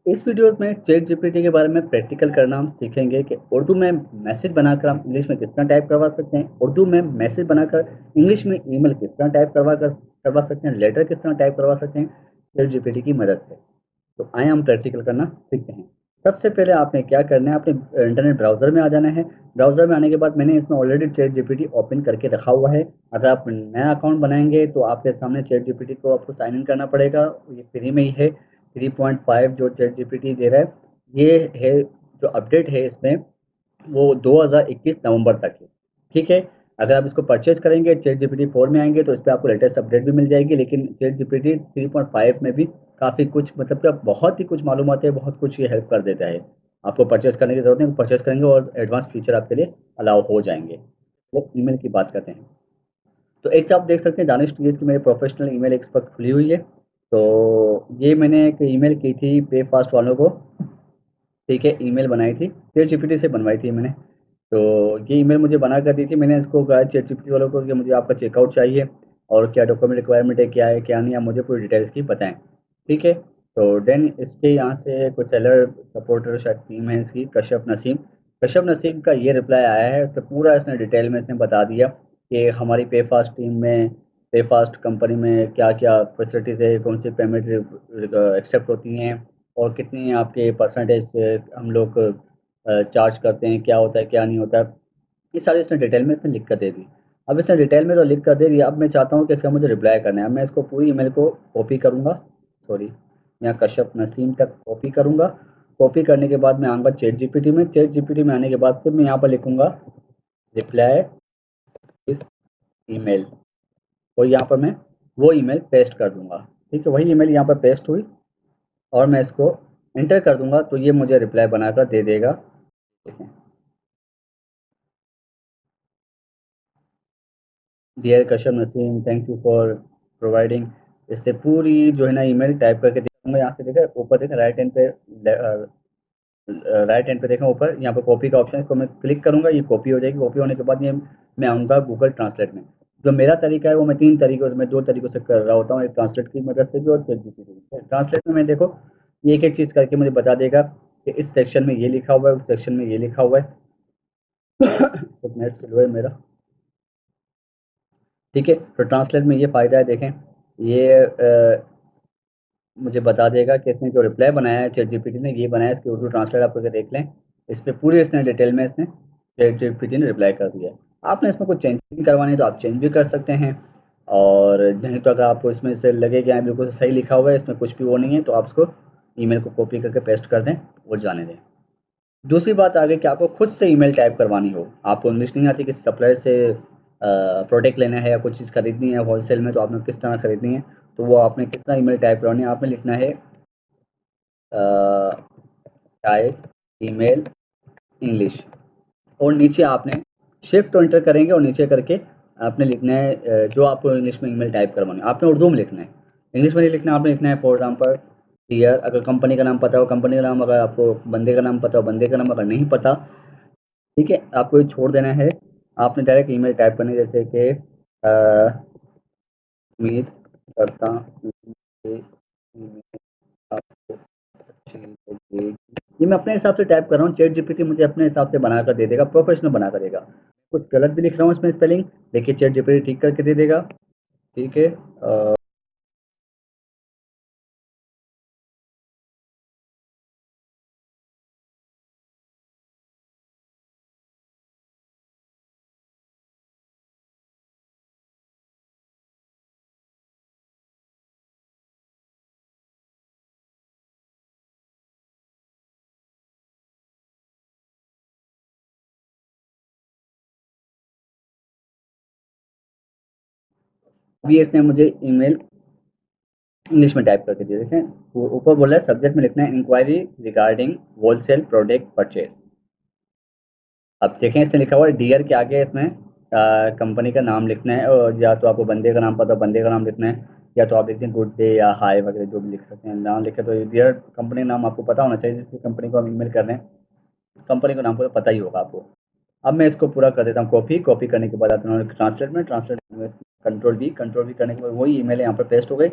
इस वीडियो में chat GPT के बारे में प्रैक्टिकल करना हम सीखेंगे कि उर्दू में मैसेज बनाकर हम इंग्लिश में किस तरह टाइप करवा सकते हैं, उर्दू में मैसेज बनाकर इंग्लिश में ईमेल किस तरह टाइप करवा सकते हैं, लेटर किस तरह टाइप करवा सकते हैं चैट जीपीटी की मदद से। तो आइए हम प्रैक्टिकल करना सीखते हैं। सबसे पहले आपने क्या करना है, आपने इंटरनेट ब्राउज़र में आ जाना है। ब्राउज़र में आने के बाद मैंने इसमें ऑलरेडी चैट जीपीटी ओपन करके रखा हुआ है। अगर आप नया अकाउंट बनाएंगे तो आपके सामने चैट जीपीटी को आपको साइन इन करना पड़ेगा। ये फ्री में ही है। 3.5 जो चैट जीपीटी दे रहा है, ये है जो अपडेट है इसमें, वो 2021 नवंबर तक है। ठीक है। अगर आप इसको परचेज करेंगे, चैट जीपीटी 4 में आएंगे तो इस पर आपको लेटेस्ट अपडेट भी मिल जाएगी, लेकिन चैट जीपीटी 3.5 में भी काफ़ी कुछ, मतलब कि बहुत ही कुछ मालूमात है, बहुत कुछ ये हेल्प कर देता है। आपको परचेज करने की जरूरत नहीं, परचेज करेंगे और एडवांस फीचर आपके लिए अलाउ हो जाएंगे। वो ईमेल की बात करते हैं। तो एक तो आप देख सकते हैं दानिश टीएस की मेरी प्रोफेशनल ईमेल एक्सपर्ट खुली हुई है। तो ये मैंने एक ईमेल की थी पे फास्ट वालों को। ठीक है, ईमेल बनाई थी, चैट जीपीटी से बनवाई थी मैंने। तो ये ईमेल मुझे बना कर दी थी। मैंने इसको कहा चैट जीपीटी वालों को कि मुझे आपका चेकआउट चाहिए और क्या डॉक्यूमेंट रिक्वायरमेंट है क्या नहीं, आप मुझे पूरी डिटेल्स की बताएं। ठीक है। तो देन इसके यहाँ से कुछ सेलर सपोर्टर शायद टीम है इसकी, कश्यप नसीम का ये रिप्लाई आया है। तो पूरा इसने डिटेल में इसने बता दिया कि हमारी पे फास्ट टीम में, पे फास्ट कंपनी में क्या क्या फैसिलिटीज़ है, कौन सी पेमेंट एक्सेप्ट होती हैं और कितनी आपके परसेंटेज हम लोग चार्ज करते हैं, क्या होता है क्या नहीं होता है। ये सारी इसने डिटेल में इसने लिख कर दे दी। अब इसने डिटेल में तो लिख कर दे दिया, अब मैं चाहता हूँ कि इसका मुझे रिप्लाई करना है। अब मैं इसको पूरी ईमेल को कॉपी करूँगा, सॉरी, यहाँ कश्यप नसीम तक कॉपी करूँगा। कॉपी करने के बाद मैं आऊँगा चैट जीपीटी में। चैट जीपीटी में आने के बाद फिर मैं यहाँ पर लिखूँगा रिप्लाई इस ईमेल, और यहाँ पर मैं वो ईमेल पेस्ट कर दूँगा। ठीक है, वही ईमेल यहाँ पर पेस्ट हुई और मैं इसको एंटर कर दूँगा तो ये मुझे रिप्लाई बनाकर दे देगा। देखें, dear Kasham Nasim, thank you for providing. इससे पूरी जो है ना ईमेल टाइप करके देखूंगा। यहाँ से देखा ऊपर, देखा राइट हैंड पे देखा ऊपर, यहाँ पर कॉपी का ऑप्शन है, इसको मैं क्लिक करूंगा, ये कॉपी हो जाएगी। कॉपी होने के बाद ये मैं आऊँगा गूगल ट्रांसलेट में। जो मेरा तरीका है वो मैं तीन तरीकों से, मैं दो तरीकों से कर रहा होता हूँ, एक ट्रांसलेट की मदद से भी और चैट जीपीटी से। ट्रांसलेट में मैं देखो, ये एक एक चीज़ करके मुझे बता देगा कि इस सेक्शन में ये लिखा हुआ है, उस सेक्शन में ये लिखा हुआ है। तो नेट स्लो है मेरा। ठीक है, तो ट्रांसलेट में ये फ़ायदा है, देखें ये मुझे बता देगा कि इसने जो रिप्लाई बनाया है चैट जीपीटी ने, ये बनाया है, इसकी उर्दू ट्रांसलेट आप करके देख लें। इस पे पूरी इसने डिटेल में इसने चैट जीपीटी ने रिप्लाई कर दिया है। आपने इसमें कुछ चेंजिंग करवानी है तो आप चेंज भी कर सकते हैं, और नहीं तो अगर आपको इसमें से लगे कि हाँ बिल्कुल सही लिखा हुआ है, इसमें कुछ भी वो नहीं है, तो आप इसको ईमेल को कॉपी करके पेस्ट कर दें और जाने दें। दूसरी बात आ गई कि आपको खुद से ईमेल टाइप करवानी हो, आपको इंग्लिश नहीं आती, किसी सप्लायर से प्रोडक्ट लेना है या कुछ चीज़ खरीदनी है होलसेल में, तो आपने किस तरह खरीदनी है, तो वो आपने किस तरह ईमेल टाइप करवानी है, आपने लिखना है टाइप ईमेल इंग्लिश, और नीचे आपने शिफ्ट एंटर करेंगे और नीचे करके आपने लिखना है जो आपको इंग्लिश में ईमेल टाइप करवानी है, आपने उर्दू में लिखना है, इंग्लिश में नहीं लिखना। आपने लिखना है फॉर एग्जांपल डियर, अगर कंपनी का नाम पता हो कंपनी का नाम, अगर आपको बंदे का नाम पता हो बंदे का नाम, अगर नहीं पता, ठीक है, आपको ये छोड़ देना है। आपने डायरेक्ट ईमेल टाइप करनी है, जैसे कि उम्मीद करता हूँ कि email आपको अच्छी लगेगी। ये मैं अपने हिसाब से टाइप कर रहा हूँ, चैट जीपीटी मुझे अपने हिसाब से बना कर दे देगा, प्रोफेशनल बना कर देगा। कुछ गलत भी लिख रहा हूँ इसमें स्पेलिंग, देखिए चैट जीपीटी ठीक करके दे देगा। ठीक है। अभी इसने मुझे ईमेल इंग्लिश में टाइप करके दिया, देखें वो ऊपर बोला है सब्जेक्ट में लिखना है inquiry regarding wholesale product purchase. अब देखें इसने लिखा हुआ है डियर के आगे इसमें कंपनी का नाम लिखना है, और या तो आपको बंदे का नाम पता हो बंदे का नाम लिखना है, या तो आप लिखते हैं गुड डे या हाय वगैरह जो भी लिख सकते हैं। नाम लिखे तो डियर कंपनी का नाम आपको पता होना चाहिए, जिसकी कंपनी को हम ईमेल कर रहे हैं, कंपनी का नाम को तो पता ही होगा आपको। अब मैं इसको पूरा कर देता हूँ कॉपी। कॉपी करने के बाद आप ट्रांसलेट में कंट्रोल भी करने के बाद वही ईमेल यहाँ पर पेस्ट हो गई।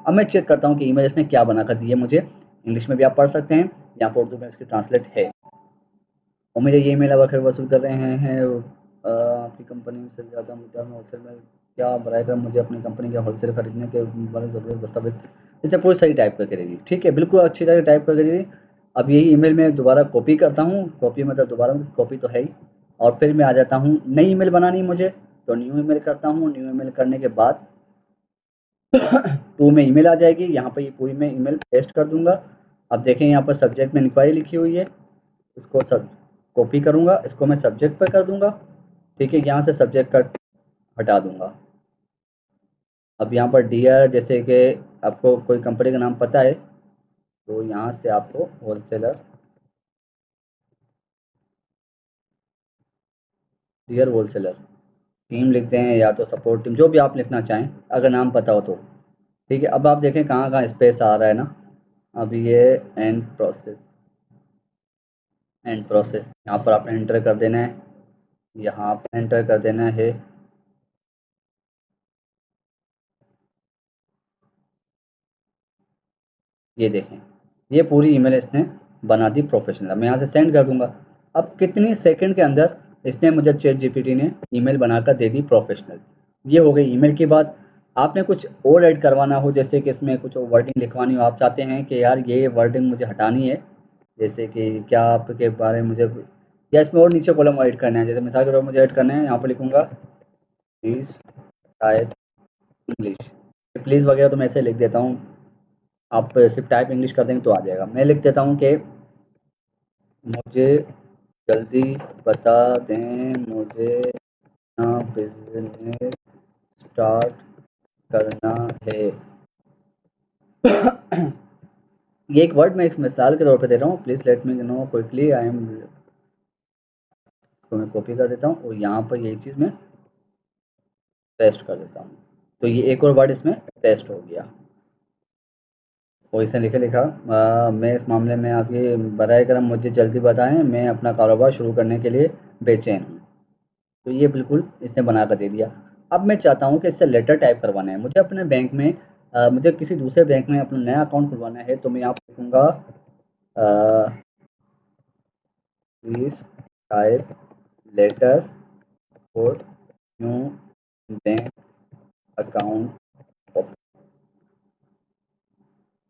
अब मैं चेक करता हूँ कि ईमेल इसने क्या बना कर दी है मुझे। इंग्लिश में भी आप पढ़ सकते हैं, यहाँ पर उर्दू में इसकी ट्रांसलेट है। उम्मीद है ये ईमेल अब खैर वसूल कर रहे हैं आपकी कंपनी से ज़्यादा मुद्दा में होलसेल में क्या बराए कर मुझे अपनी कंपनी के होलसेल खरीदने के बारे में ज़रूरत दस्तावेज इसे पूरी सही टाइप करके दे दी। ठीक है, बिल्कुल अच्छी तरह टाइप करके दे दी। अब यही ईमेल मैं दोबारा कॉपी करता हूँ, कॉपी मतलब दोबारा मतलब कॉपी तो है ही, और फिर मैं आ जाता हूँ, नई ईमेल बनानी है मुझे, तो न्यू ईमेल करता हूँ। न्यू ईमेल करने के बाद 2 में ईमेल आ जाएगी, यहाँ पर ये पूरी मैं ईमेल पेस्ट कर दूँगा। अब देखें यहाँ पर सब्जेक्ट में इंक्वायरी लिखी हुई है, इसको सब कॉपी करूँगा, इसको मैं सब्जेक्ट पे कर दूँगा। ठीक है, यहाँ से सब्जेक्ट का हटा दूँगा। अब यहाँ पर डियर जैसे कि आपको कोई कंपनी का नाम पता है, तो यहाँ से आपको होलसेलर, डियर होलसेलर, टीम लिखते हैं या तो सपोर्ट टीम, जो भी आप लिखना चाहें, अगर नाम पता हो तो। ठीक है, अब आप देखें कहाँ-कहाँ स्पेस आ रहा है ना। अब ये एंड प्रोसेस यहाँ पर आपने एंटर कर देना है, यहाँ पर एंटर कर देना है। ये देखें, ये पूरी ईमेल इसने बना दी प्रोफेशनल। अब मैं यहाँ से सेंड कर दूंगा। अब कितने सेकंड के अंदर इसने मुझे चैट जीपीटी ने ईमेल बनाकर दे दी प्रोफेशनल। ये हो गई ईमेल की बात। आपने कुछ और ऐड करवाना हो, जैसे कि इसमें कुछ वर्डिंग लिखवानी हो, आप चाहते हैं कि यार ये वर्डिंग मुझे हटानी है, जैसे कि क्या आपके बारे में मुझे, या इसमें और नीचे कॉलम ऐड करना है, जैसे मिसाल के तौर पर मुझे ऐड करना है, यहाँ पर लिखूंगा प्लीज़ टाइप इंग्लिश। प्लीज़ वगैरह तो मैं ऐसे लिख देता हूँ, आप सिर्फ टाइप इंग्लिश कर देंगे तो आ जाएगा। मैं लिख देता हूँ कि मुझे जल्दी बता दें, मुझे अपना बिजनेस स्टार्ट करना है। ये एक वर्ड मैं एक मिसाल के तौर पे दे रहा हूँ, please let me know quickly I am, तो मैं कॉपी कर देता हूँ और यहाँ पर यही चीज़ मैं पेस्ट कर देता हूँ। तो ये एक और वर्ड इसमें पेस्ट हो गया। और इसने लिखा लिखा मैं इस मामले में आपकी बराए करम मुझे जल्दी बताएं, मैं अपना कारोबार शुरू करने के लिए बेचैन हूँ। तो ये बिल्कुल इसने बना कर दे दिया। अब मैं चाहता हूँ कि इससे लेटर टाइप करवाना है मुझे अपने बैंक में, मुझे किसी दूसरे बैंक में अपना नया अकाउंट खुलवाना है, तो मैं यहाँ पे लिखूँगा please type letter for new bank account open.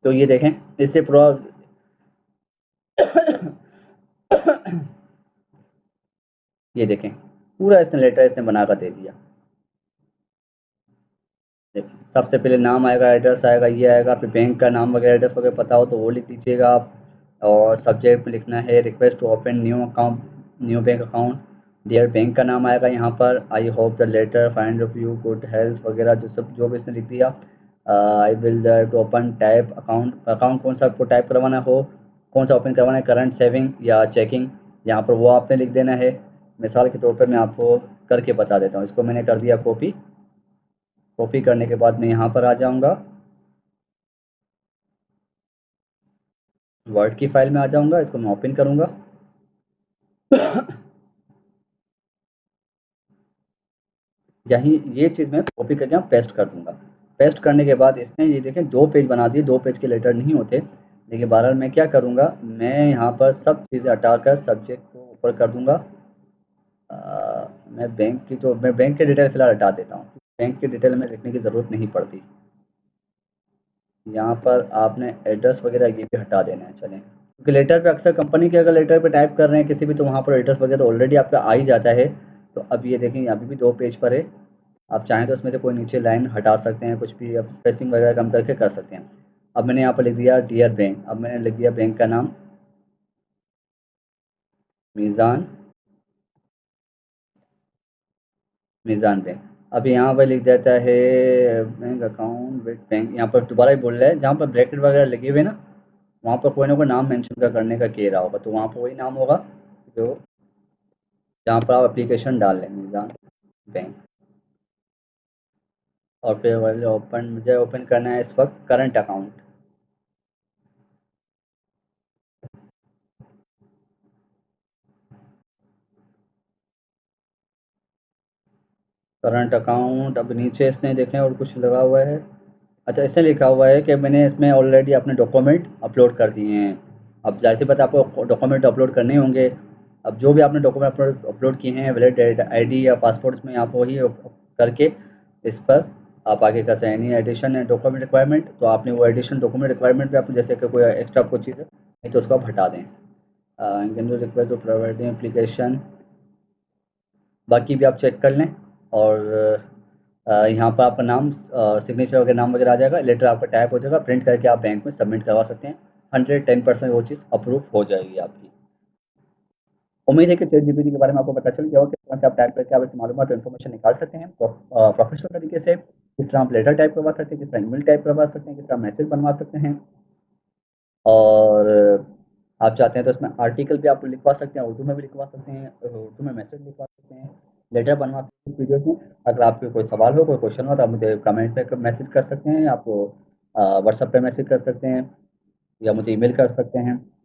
तो ये देखें, इससे पूरा ये देखें, पूरा इसने लेटर इसने बना कर दे दिया। देखिए, सबसे पहले नाम आएगा, एड्रेस आएगा, ये आएगा, फिर बैंक का नाम वगैरह एड्रेस वगैरह पता हो तो वो लिख दीजिएगा आप। और सब्जेक्ट में लिखना है request to open new account, new bank account. Dear bank का नाम आएगा यहाँ पर, I hope the letter find of you good health वगैरह जो सब जो भी इसने लिख दिया। I will to open type account, account कौन सा आपको टाइप करवाना हो, कौन सा ओपन करवाना है, करंट सेविंग या चेकिंग, यहाँ पर वो आपने लिख देना है। मिसाल के तौर पर मैं आपको करके बता देता हूँ, इसको मैंने कर दिया कॉपी। कॉपी करने के बाद मैं यहाँ पर आ जाऊँगा, वर्ड की फाइल में आ जाऊँगा, इसको मैं ओपन करूँगा। यही ये चीज़ मैं कॉपी करके यहाँ पेस्ट कर दूँगा। पेस्ट करने के बाद इसने ये देखें 2 पेज बना दिए, 2 पेज के लेटर नहीं होते। देखिए बहरहाल मैं क्या करूँगा, मैं यहाँ पर सब चीज़ें हटाकर सब्जेक्ट को ऊपर कर दूँगा। मैं बैंक की डिटेल फ़िलहाल हटा देता हूँ। बैंक की डिटेल में लिखने की ज़रूरत नहीं पड़ती। यहाँ पर आपने एड्रेस वगैरह ये भी हटा देना है, चलें। क्योंकि लेटर पे अक्सर कंपनी के अगर लेटर पे टाइप कर रहे हैं किसी भी, तो वहाँ पर एड्रेस वगैरह तो ऑलरेडी आपका आ ही जाता है। तो अब ये देखें अभी भी 2 पेज पर है। आप चाहें तो इसमें से कोई नीचे लाइन हटा सकते हैं, कुछ भी आप स्पेसिंग वगैरह कम करके कर सकते हैं। अब मैंने यहाँ पर लिख दिया डियर बैंक, अब मैंने लिख दिया बैंक का नाम मीज़ान, मीज़ान बैंक। अब यहाँ पर लिख देता है बैंक अकाउंट विद बैंक, यहाँ पर दोबारा ही बोल रहा है, जहाँ पर ब्रैकेट वगैरह लगे हुए ना, वहाँ पर कोई ना कोई नाम मेंशन का करने का कह रहा होगा, तो वहाँ पर वही नाम होगा जो जहाँ पर आप एप्लीकेशन डाल लें, मीज़ान बैंक। और फिर वाले ओपन, मुझे ओपन करना है इस वक्त करंट अकाउंट। करंट अकाउंट, अब नीचे इसने देखें और कुछ लगा हुआ है, अच्छा, इसमें लिखा हुआ है कि मैंने इसमें ऑलरेडी अपने डॉक्यूमेंट अपलोड कर दिए हैं। अब ज़ाहिर-सी बात है आपको डॉक्यूमेंट अपलोड करने होंगे। अब जो भी आपने डॉक्यूमेंट अपलोड अपलोड किए हैं वैलिड आईडी या पासपोर्ट इसमें आप वही करके इस पर आप आगे कर सकते हैं। Any addition and document requirement, तो आपने वो एडिशन डॉक्यूमेंट रिक्वायरमेंट पे आपने जैसे कि कोई एक्स्ट्रा आपको चीज़ है, नहीं तो उसको आप हटा दें। Can you request to provide application, बाकी भी आप चेक कर लें। और यहाँ पर आपका नाम सिग्नेचर वगैरह नाम वगैरह आ जाएगा, लेटर आपका टाइप हो जाएगा, प्रिंट करके आप बैंक में सबमिट करवा सकते हैं। 110% वो चीज़ अप्रूव हो जाएगी आपकी। उम्मीद है कि चैट जीपीटी के बारे में आपको पता चल गया हो कि कौन से आप टाइप करके आप इससे मालूमात और इन्फॉर्मेशन निकाल सकते हैं प्रोफेशनल तरीके से, किस तरह आप लेटर टाइप करवा सकते हैं, किस तरह ईमेल टाइप करवा सकते हैं, किस तरह मैसेज बनवा सकते हैं। और आप चाहते हैं तो इसमें आर्टिकल भी आप लिखवा सकते हैं, उर्दू में भी लिखवा सकते हैं, उर्दू में मैसेज लिखवा सकते हैं, लेटर बनवा सकते हैं वीडियोज़ में। अगर आपके कोई सवाल हो, कोई क्वेश्चन हो तो आप मुझे कमेंट पे मैसेज कर सकते हैं, आप व्हाट्सएप पे मैसेज कर सकते हैं या मुझे ईमेल कर सकते हैं।